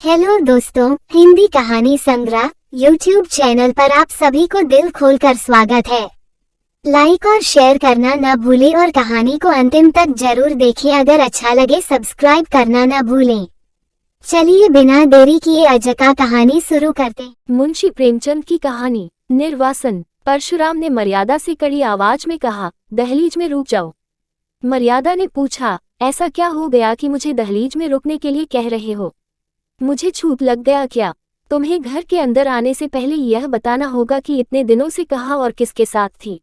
Hello दोस्तों, हिंदी कहानी संग्रह यूट्यूब चैनल पर आप सभी को दिल खोलकर स्वागत है। लाइक और शेयर करना न भूलें और कहानी को अंतिम तक जरूर देखें। अगर अच्छा लगे सब्सक्राइब करना न भूलें। चलिए बिना देरी किए आज का कहानी शुरू करते। मुंशी प्रेमचंद की कहानी निर्वासन। परशुराम ने मर्यादा से कड़ी आवाज में कहा, दहलीज में रुक जाओ। मर्यादा ने पूछा, ऐसा क्या हो गया कि मुझे दहलीज में रुकने के लिए कह रहे हो? मुझे छूत लग गया क्या? तुम्हें घर के अंदर आने से पहले यह बताना होगा कि इतने दिनों से कहाँ और किसके साथ थी।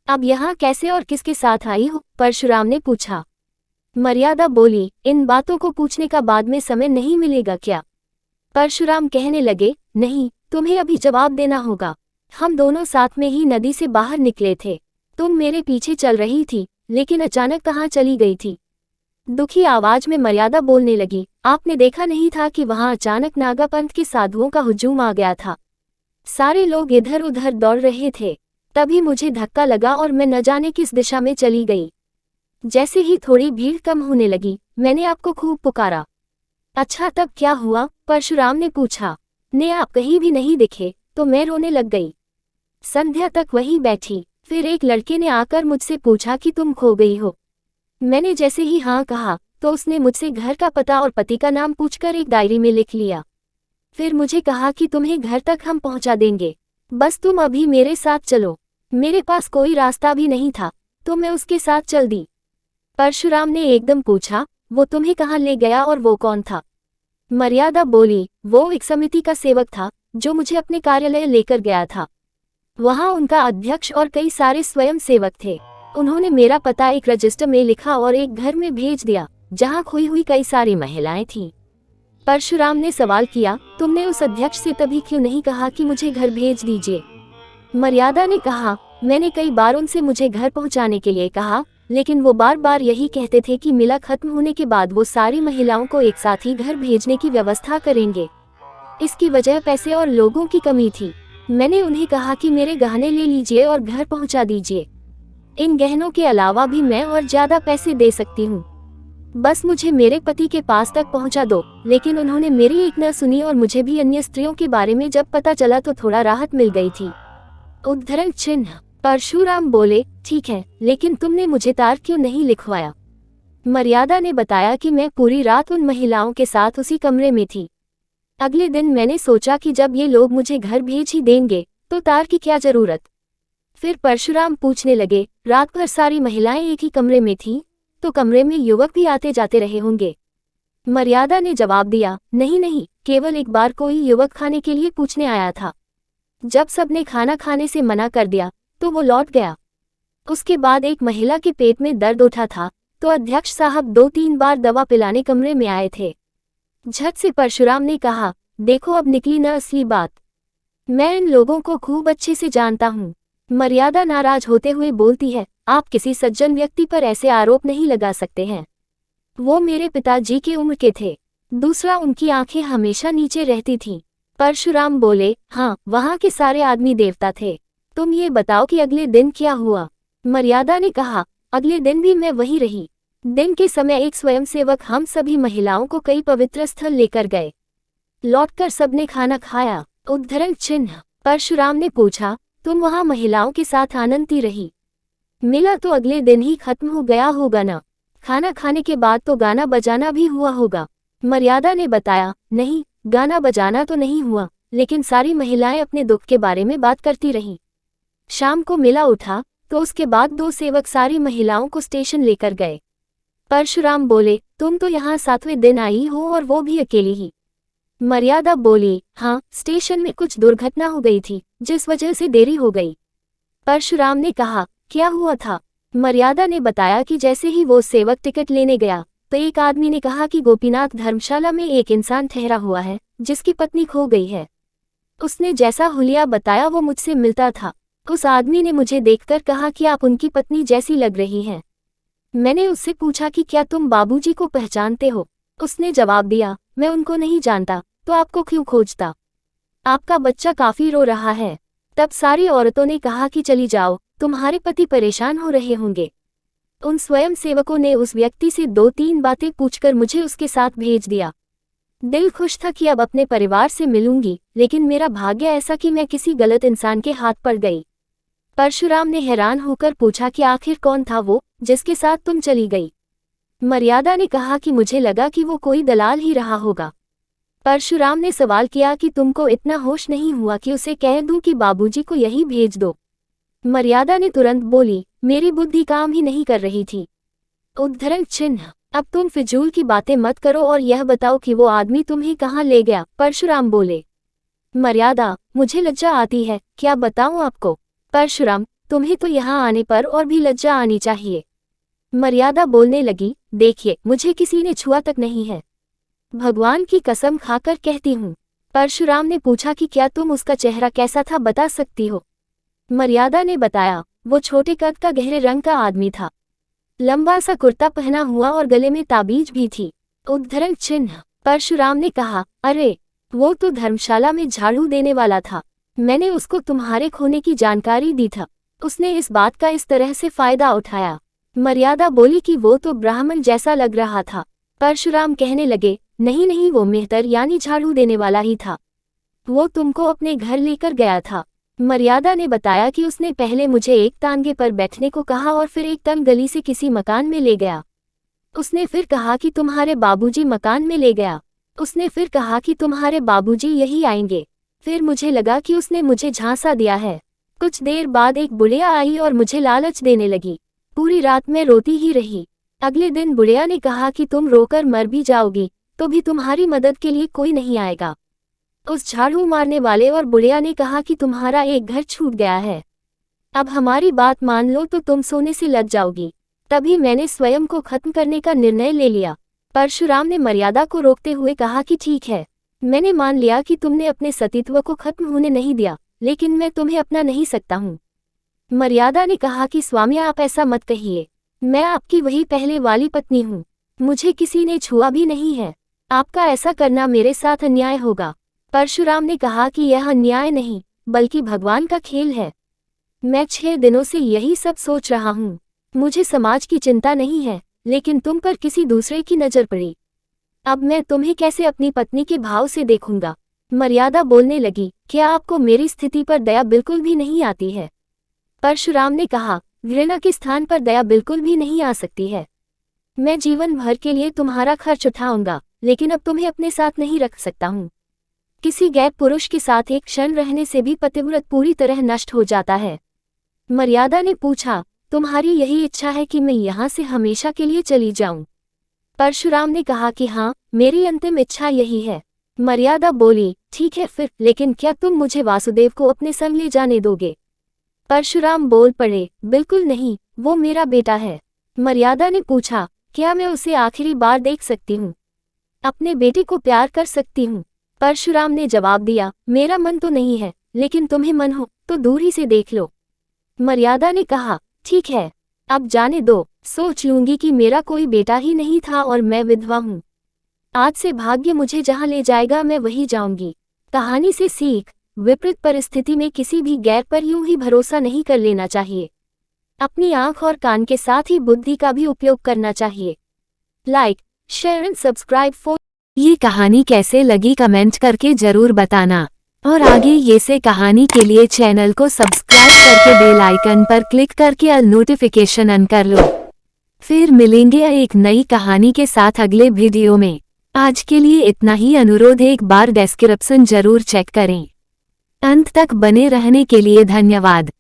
अब यहाँ कैसे और किसके साथ आई हो? परशुराम ने पूछा। मर्यादा बोली, इन बातों को पूछने का बाद में समय नहीं मिलेगा क्या? परशुराम कहने लगे, नहीं, तुम्हें अभी जवाब देना होगा। हम दोनों साथ में ही नदी से बाहर निकले थे। तुम मेरे पीछे चल रही थी, लेकिन अचानक कहाँ चली गई थी? दुखी आवाज में मर्यादा बोलने लगी, आपने देखा नहीं था कि वहां अचानक नागापंथ के साधुओं का हुजूम आ गया था। सारे लोग इधर उधर दौड़ रहे थे। तभी मुझे धक्का लगा और मैं न जाने किस दिशा में चली गई। जैसे ही थोड़ी भीड़ कम होने लगी, मैंने आपको खूब पुकारा। अच्छा, तब क्या हुआ? परशुराम ने पूछा। ने आप कहीं भी नहीं दिखे तो मैं रोने लग गई। संध्या तक वहीं बैठी। फिर एक लड़के ने आकर मुझसे पूछा कि तुम खो गई हो। मैंने जैसे ही हाँ कहा तो उसने मुझसे घर का पता और पति का नाम पूछकर एक डायरी में लिख लिया। फिर मुझे कहा कि तुम्हें घर तक हम पहुंचा देंगे, बस तुम अभी मेरे साथ चलो। मेरे पास कोई रास्ता भी नहीं था तो मैं उसके साथ चल दी। परशुराम ने एकदम पूछा, वो तुम्हें कहाँ ले गया और वो कौन था? मर्यादा बोली, वो एक समिति का सेवक था जो मुझे अपने कार्यालय लेकर गया था। वहां उनका अध्यक्ष और कई सारे स्वयं सेवक थे। उन्होंने मेरा पता एक रजिस्टर में लिखा और एक घर में भेज दिया जहां खोई हुई कई सारी महिलाएं थीं। परशुराम ने सवाल किया, तुमने उस अध्यक्ष से तभी क्यों नहीं कहा कि मुझे घर भेज दीजिए? मर्यादा ने कहा, मैंने कई बार उनसे मुझे घर पहुंचाने के लिए कहा, लेकिन वो बार बार यही कहते थे कि मेला खत्म होने के बाद वो सारी महिलाओं को एक साथ ही घर भेजने की व्यवस्था करेंगे। इसकी वजह पैसे और लोगों की कमी थी। मैंने उन्हें कहा कि मेरे गहने ले लीजिए और घर पहुंचा दीजिए। इन गहनों के अलावा भी मैं और ज्यादा पैसे दे सकती हूँ, बस मुझे मेरे पति के पास तक पहुँचा दो। लेकिन उन्होंने मेरी एक न सुनी और मुझे भी अन्य स्त्रियों के बारे में जब पता चला तो थोड़ा राहत मिल गई थी। उद्धरण चिन्ह। परशुराम बोले, ठीक है, लेकिन तुमने मुझे तार क्यों नहीं लिखवाया? मर्यादा ने बताया कि मैं पूरी रात उन महिलाओं के साथ उसी कमरे में थी। अगले दिन मैंने सोचा कि जब ये लोग मुझे घर भेज ही देंगे तो तार की क्या जरूरत। फिर परशुराम पूछने लगे, रात भर सारी महिलाएं एक ही कमरे में थीं, तो कमरे में युवक भी आते जाते रहे होंगे? मर्यादा ने जवाब दिया, नहीं नहीं, केवल एक बार कोई युवक खाने के लिए पूछने आया था। जब सबने खाना खाने से मना कर दिया तो वो लौट गया। उसके बाद एक महिला के पेट में दर्द उठा था तो अध्यक्ष साहब 2-3 बार दवा पिलाने कमरे में आए थे। झट से परशुराम ने कहा, देखो अब निकली न असली बात। मैं इन लोगों को खूब अच्छे से जानता हूँ। मर्यादा नाराज होते हुए बोलती है, आप किसी सज्जन व्यक्ति पर ऐसे आरोप नहीं लगा सकते हैं। वो मेरे पिताजी की उम्र के थे। दूसरा, उनकी आंखें हमेशा नीचे रहती थीं। परशुराम बोले, हाँ, वहां के सारे आदमी देवता थे। तुम ये बताओ कि अगले दिन क्या हुआ? मर्यादा ने कहा, अगले दिन भी मैं वहीं रही। दिन के समय एक स्वयंसेवक हम सभी महिलाओं को कई पवित्र स्थल लेकर गए। लौटकर सबने खाना खाया। उद्धरण चिन्ह। परशुराम ने पूछा, तुम वहां महिलाओं के साथ आनंदी रही? मेला तो अगले दिन ही खत्म हो गया होगा ना? खाना खाने के बाद तो गाना बजाना भी हुआ होगा। मर्यादा ने बताया, नहीं, गाना बजाना तो नहीं हुआ, लेकिन सारी महिलाएं अपने दुख के बारे में बात करती रहीं। शाम को मेला उठा तो उसके बाद 2 सेवक सारी महिलाओं को स्टेशन लेकर गए। परशुराम बोले, तुम तो यहाँ 7वें दिन आई हो और वो भी अकेली ही? मर्यादा बोली, हाँ, स्टेशन में कुछ दुर्घटना हो गई थी जिस वजह से देरी हो गई। परशुराम ने कहा, क्या हुआ था? मर्यादा ने बताया कि जैसे ही वो सेवक टिकट लेने गया तो एक आदमी ने कहा कि गोपीनाथ धर्मशाला में एक इंसान ठहरा हुआ है जिसकी पत्नी खो गई है। उसने जैसा हुलिया बताया वो मुझसे मिलता था। उस आदमी ने मुझे देखकर कहा कि आप उनकी पत्नी जैसी लग रही हैं। मैंने उससे पूछा कि क्या तुम बाबूजी को पहचानते हो? उसने जवाब दिया, मैं उनको नहीं जानता, तो आपको क्यों खोजता? आपका बच्चा काफी रो रहा है। तब सारी औरतों ने कहा कि चली जाओ, तुम्हारे पति परेशान हो रहे होंगे। उन स्वयं सेवकों ने उस व्यक्ति से 2-3 बातें पूछकर मुझे उसके साथ भेज दिया। दिल खुश था कि अब अपने परिवार से मिलूंगी, लेकिन मेरा भाग्य ऐसा कि मैं किसी गलत इंसान के हाथ पड़ गई। परशुराम ने हैरान होकर पूछा कि आखिर कौन था वो जिसके साथ तुम चली गई। मर्यादा ने कहा कि मुझे लगा कि वो कोई दलाल ही रहा होगा। परशुराम ने सवाल किया कि तुमको इतना होश नहीं हुआ कि उसे कह दूं कि बाबूजी को यही भेज दो। मर्यादा ने तुरंत बोली, मेरी बुद्धि काम ही नहीं कर रही थी। उद्धरण चिन्ह। अब तुम फिजूल की बातें मत करो और यह बताओ कि वो आदमी तुम्हें कहाँ ले गया। परशुराम बोले। मर्यादा, मुझे लज्जा आती है, क्या बताऊं आपको। परशुराम, तुम्हें तो यहाँ आने पर और भी लज्जा आनी चाहिए। मर्यादा बोलने लगी, देखिए मुझे किसी ने छुआ तक नहीं है, भगवान की कसम खाकर कहती हूँ। परशुराम ने पूछा कि क्या तुम उसका चेहरा कैसा था बता सकती हो। मर्यादा ने बताया, वो छोटे कद का गहरे रंग का आदमी था, लंबा सा कुर्ता पहना हुआ और गले में ताबीज भी थी। उद्धरण चिन्ह। परशुराम ने कहा, अरे वो तो धर्मशाला में झाड़ू देने वाला था, मैंने उसको तुम्हारे खोने की जानकारी दी था, उसने इस बात का इस तरह से फायदा उठाया। मर्यादा बोली कि वो तो ब्राह्मण जैसा लग रहा था। परशुराम कहने लगे, नहीं नहीं, वो मेहतर यानी झाड़ू देने वाला ही था, वो तुमको अपने घर लेकर गया था। मर्यादा ने बताया कि उसने पहले मुझे एक तांगे पर बैठने को कहा और फिर एक तंग गली से किसी मकान में ले गया। उसने फिर कहा कि तुम्हारे बाबूजी मकान में ले गया। उसने फिर कहा कि तुम्हारे बाबूजी यही आएंगे। फिर मुझे लगा कि उसने मुझे झांसा दिया है। कुछ देर बाद एक बुढ़िया आई और मुझे लालच देने लगी। पूरी रात मैं रोती ही रही। अगले दिन बुढ़िया ने कहा कि तुम रोकर मर भी जाओगी तो भी तुम्हारी मदद के लिए कोई नहीं आएगा। उस झाड़ू मारने वाले और बुढ़िया ने कहा कि तुम्हारा एक घर छूट गया है, अब हमारी बात मान लो तो तुम सोने से लग जाओगी। तभी मैंने स्वयं को खत्म करने का निर्णय ले लिया। परशुराम ने मर्यादा को रोकते हुए कहा कि ठीक है, मैंने मान लिया कि तुमने अपने सतीत्व को खत्म होने नहीं दिया, लेकिन मैं तुम्हें अपना नहीं सकता हूँ। मर्यादा ने कहा कि स्वामी आप ऐसा मत कहिए, मैं आपकी वही पहले वाली पत्नी हूँ, मुझे किसी ने छुआ भी नहीं है, आपका ऐसा करना मेरे साथ अन्याय होगा। परशुराम ने कहा कि यह अन्याय नहीं बल्कि भगवान का खेल है। मैं 6 दिनों से यही सब सोच रहा हूँ, मुझे समाज की चिंता नहीं है, लेकिन तुम पर किसी दूसरे की नजर पड़ी, अब मैं तुम्हें कैसे अपनी पत्नी के भाव से देखूंगा। मर्यादा बोलने लगी, क्या आपको मेरी स्थिति पर दया बिल्कुल भी नहीं आती है। परशुराम ने कहा, घृणा के स्थान पर दया बिल्कुल भी नहीं आ सकती है। मैं जीवन भर के लिए तुम्हारा खर्च उठाऊंगा, लेकिन अब तुम्हें अपने साथ नहीं रख सकता हूँ। किसी गैर पुरुष के साथ एक क्षण रहने से भी पतिव्रत पूरी तरह नष्ट हो जाता है। मर्यादा ने पूछा, तुम्हारी यही इच्छा है कि मैं यहाँ से हमेशा के लिए चली जाऊं। परशुराम ने कहा कि हाँ, मेरी अंतिम इच्छा यही है। मर्यादा बोली, ठीक है फिर, लेकिन क्या तुम मुझे वासुदेव को अपने संग ले जाने दोगे। परशुराम बोल पड़े, बिल्कुल नहीं, वो मेरा बेटा है। मर्यादा ने पूछा, क्या मैं उसे आखिरी बार देख सकती हूँ, अपने बेटे को प्यार कर सकती हूँ। परशुराम ने जवाब दिया, मेरा मन तो नहीं है, लेकिन तुम्हें मन हो तो दूर ही से देख लो। मर्यादा ने कहा, ठीक है, अब जाने दो, सोच लूंगी कि मेरा कोई बेटा ही नहीं था और मैं विधवा हूँ। आज से भाग्य मुझे जहाँ ले जाएगा मैं वही जाऊंगी। कहानी से सीख, विपरीत परिस्थिति में किसी भी गैर पर यूं ही भरोसा नहीं कर लेना चाहिए। अपनी आंख और कान के साथ ही बुद्धि का भी उपयोग करना चाहिए। Like, share and subscribe for. ये कहानी कैसे लगी कमेंट करके जरूर बताना, और आगे ये से कहानी के लिए चैनल को सब्सक्राइब करके बेल आइकन पर क्लिक करके ऑल नोटिफिकेशन ऑन कर लो। फिर मिलेंगे एक नई कहानी के साथ अगले वीडियो में। आज के लिए इतना ही। अनुरोध, एक बार डिस्क्रिप्शन जरूर चेक करें। अंत तक बने रहने के लिए धन्यवाद।